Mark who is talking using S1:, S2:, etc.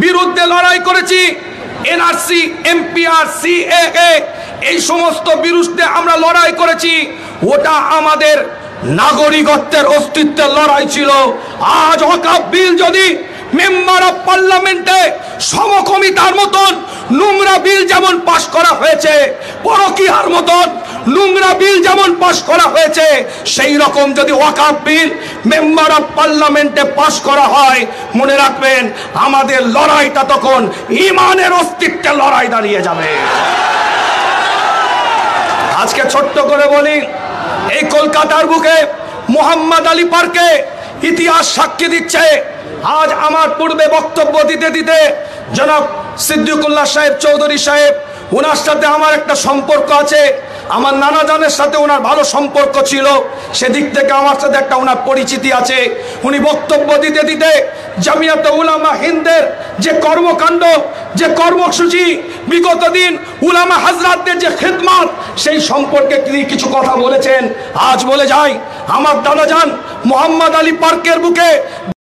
S1: বিরুদ্ধে লড়াই করেছি, এনআরসি, এমপিআর, সিএএ, এই সমস্ত বিরুদ্ধে আমরা লড়াই করেছি। ওটা আমাদের নাগরিকত্বের অস্তিত্বের লড়াই ছিল। আজ ওয়াকফ বিল যদি মেম্বার অফ পার্লামেন্টে সমকমিতার মতন নোংরা বিল যেমন পাশ করা হয়েছে, পরকীয়ার মতন নোংরা বিল যেমন পাশ করা হয়েছে, সেই রকম যদি ওয়াকফ বিল মেম্বার অফ পার্লামেন্টে পাশ করা হয়, মনে রাখবেন আমাদের লড়াইটা তখন ঈমানের অস্তিত্বের লড়াই দাঁড়িয়ে যাবে। আজকে ছোট্ট করে বলি, এই কলকাতার বুকে মোহাম্মদ আলী পার্কে ইতিহাস সাক্ষী দিচ্ছে। আজ আমার পূর্বে বক্তব্য দিতে দিতে জনাব সিদ্দিকুল্লাহ সাহেব চৌধুরী সাহেব, ওনার সাথে আমার একটা সম্পর্ক আছে, আমার নানা জানের সাথে ওনার ভালো সম্পর্ক ছিল, সেদিক থেকে আমার সাথে একটা ওনার পরিচিতি আছে। উনি বক্তব্য দিতে দিতে জামিয়াতে উলামা হিন্দের যে কর্মকাণ্ড, যে কর্মসূচি, বিগত দিন উলামা হাজরাতদের যে খিদমত, সেই সম্পর্কে তিনি কিছু কথা বলেছেন। আজ বলে যাই, আমার দাদা যান মোহাম্মদ আলী পার্কের বুকে